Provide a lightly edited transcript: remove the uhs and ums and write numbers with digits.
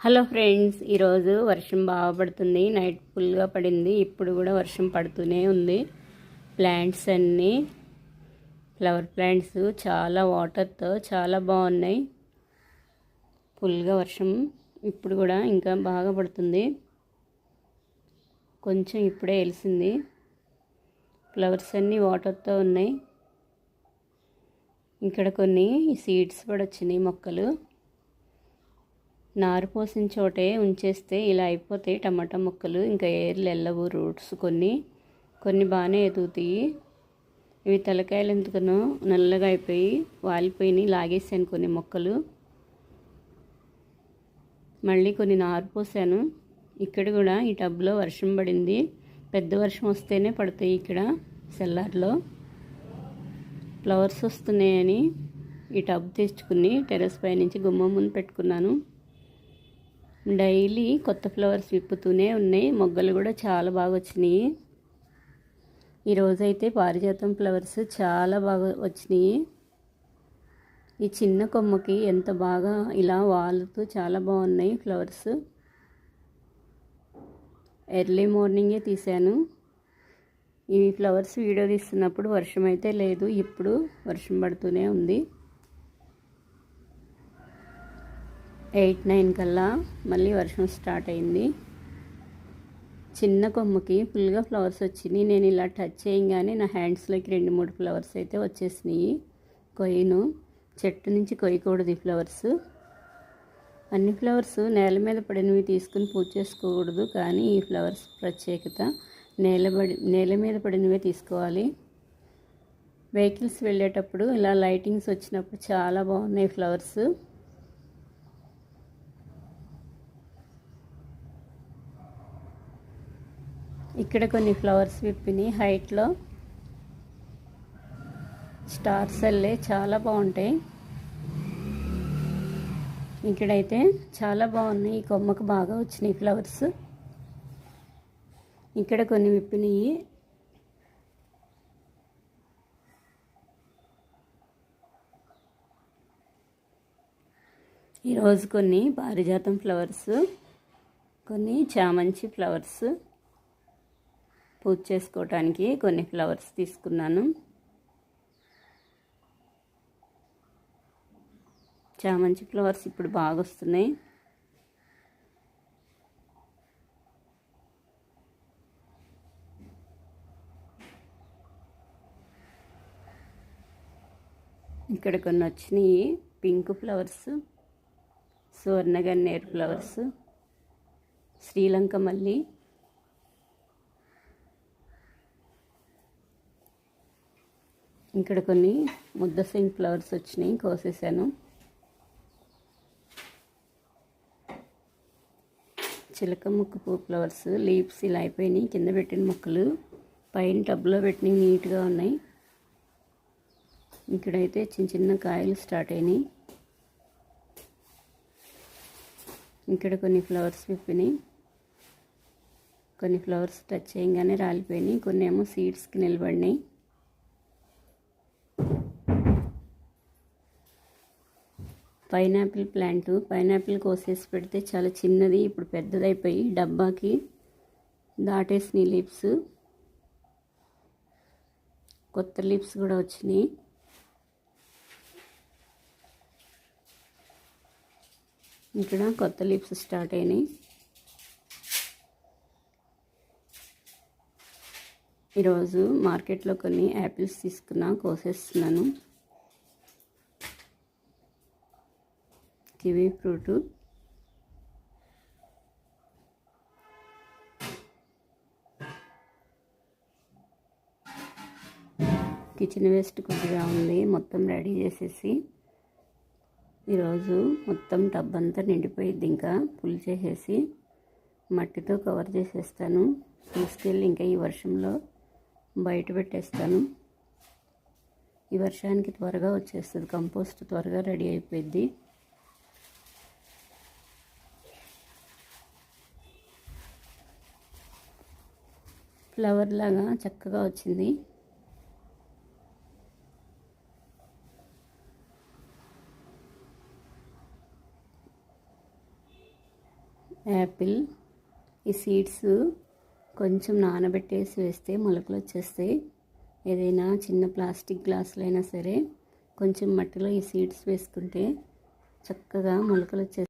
Hello friends, ఈరోజు వర్షం బాగా పడుతుంది. నైట్ ఫుల్గా పడింది. ఇప్పుడు కూడా వర్షం పడుతూనే ఉంది. ప్లాంట్స్ అన్నీ ఫ్లవర్ ప్లాంట్స్ చాలా వాటర్తో చాలా బాగున్నాయి. ఫుల్గా వర్షం ఇప్పుడు కూడా ఇంకా బాగా పడుతుంది. కొంచెం ఇప్పుడే వెలిసింది. ఫ్లవర్స్ అన్నీ వాటర్తో ఉన్నాయి. ఇక్కడ కొన్ని సీడ్స్ కూడా వచ్చినాయి. మొక్కలు నారు పోసిన చోటే ఉంచేస్తే ఇలా అయిపోతాయి టమాటా మొక్కలు. ఇంకా ఏర్లు వెళ్ళవు. రూట్స్ కొన్ని బాగానే ఎదుగుతాయి. ఇవి తలకాయలు ఎందుకనో నల్లగా అయిపోయి వాలిపోయినాయి. లాగేసాను కొన్ని మొక్కలు. మళ్ళీ కొన్ని నారు పోసాను. ఇక్కడ కూడా ఈ టబ్లో వర్షం పడింది. పెద్ద వర్షం వస్తేనే పడతాయి. ఇక్కడ సెల్లార్లో ఫ్లవర్స్ వస్తున్నాయని ఈ టబ్ తెచ్చుకుని టెర్రస్ పై నుంచి గుమ్మం ముందు పెట్టుకున్నాను. డైలీ కొత్త ఫ్లవర్స్ విప్పుతూనే ఉన్నాయి. మొగ్గలు కూడా చాలా బాగా వచ్చినాయి. ఈరోజైతే పారిజాతం ఫ్లవర్స్ చాలా బాగా వచ్చినాయి. ఈ చిన్న కొమ్మకి ఎంత బాగా ఇలా వాలుతూ చాలా బాగున్నాయి ఫ్లవర్స్. ఎర్లీ మార్నింగే తీశాను. ఈ ఫ్లవర్స్ వీడియో తీస్తున్నప్పుడు వర్షం అయితే లేదు. ఇప్పుడు వర్షం పడుతూనే ఉంది. 8-9 కల్లా మళ్ళీ వర్షం స్టార్ట్ అయింది. చిన్న కొమ్మకి ఫుల్గా ఫ్లవర్స్ వచ్చినాయి. నేను ఇలా టచ్ చేయగానే నా హ్యాండ్స్లోకి 2-3 ఫ్లవర్స్ అయితే వచ్చేసినాయి. కొయ్యను, చెట్టు నుంచి కొయ్యకూడదు ఈ ఫ్లవర్స్. అన్ని ఫ్లవర్స్ నేల మీద పడినవి తీసుకుని పూజ చేసుకోకూడదు. కానీ ఈ ఫ్లవర్స్ ప్రత్యేకత నేల మీద పడినవే తీసుకోవాలి. వెహికల్స్ వెళ్ళేటప్పుడు ఇలా లైటింగ్స్ వచ్చినప్పుడు చాలా బాగున్నాయి ఫ్లవర్స్. ఇక్కడ కొన్ని ఫ్లవర్స్ విప్పినాయి. హైట్లో స్టార్స్ అల్లే చాలా బాగుంటాయి. ఇక్కడైతే చాలా బాగున్నాయి. ఈ కొమ్మకు బాగా వచ్చినాయి ఫ్లవర్స్. ఇక్కడ కొన్ని విప్పినాయి. ఈరోజు కొన్ని పారిజాతం ఫ్లవర్స్, కొన్ని చామంతి ఫ్లవర్స్ పూజ చేసుకోవటానికి కొన్ని ఫ్లవర్స్ తీసుకున్నాను. చామంతి ఫ్లవర్స్ ఇప్పుడు బాగా వస్తున్నాయి. ఇక్కడ కొన్ని వచ్చినాయి. పింక్ ఫ్లవర్స్, సువర్ణగన్నేరు ఫ్లవర్స్, శ్రీలంక మల్లి, ఇక్కడ కొన్ని ముద్దసింగ్ ఫ్లవర్స్ వచ్చినాయి, కోసేసాను. చిలక ముక్క పూ ఫ్లవర్స్ లీవ్స్ ఇలా అయిపోయినాయి. కింద పెట్టిన మొక్కలు పైన టబ్లో పెట్టినవి నీట్గా ఉన్నాయి. ఇక్కడైతే చిన్న చిన్న కాయలు స్టార్ట్ అయినాయి. ఇక్కడ కొన్ని ఫ్లవర్స్ విప్పినాయి. కొన్ని ఫ్లవర్స్ టచ్ చేయగానే రాలిపోయినాయి. కొన్ని ఏమో సీడ్స్కి నిలబడినాయి. పైనాపిల్ ప్లాంట్, పైనాపిల్ కోసేసి పెడితే చాలా చిన్నది, ఇప్పుడు పెద్దదైపోయి డబ్బాకి దాటేసినాయి లీవ్స్. కొత్త లీవ్స్ కూడా వచ్చినాయి. ఇక్కడ కొత్త లీవ్స్ స్టార్ట్ అయినాయి. ఈరోజు మార్కెట్లో కొన్ని యాపిల్స్ తీసుకున్నా, కోసేస్తున్నాను. కివీ ఫ్రూటు, కిచెన్ వేస్ట్ కొద్దిగా ఉంది, మొత్తం రెడీ చేసేసి ఈరోజు మొత్తం టబ్ అంతా నిండిపోయిద్ది. ఇంకా ఫుల్ చేసేసి మట్టితో కవర్ చేసేస్తాను. తీసుకెళ్ళి ఇంకా ఈ వర్షంలో బయట పెట్టేస్తాను. ఈ వర్షానికి త్వరగా వచ్చేస్తుంది. కంపోస్ట్ త్వరగా రెడీ అయిపోయింది. ఫ్లవర్ లాగా చక్కగా వచ్చింది. యాపిల్. ఈ సీడ్స్ కొంచెం నానబెట్టేసి వేస్తే మొలకలు వచ్చేస్తాయి. ఏదైనా చిన్న ప్లాస్టిక్ గ్లాసులు అయినా సరే కొంచెం మట్టిలో ఈ సీడ్స్ వేసుకుంటే చక్కగా మొలకలు వచ్చేస్తాయి.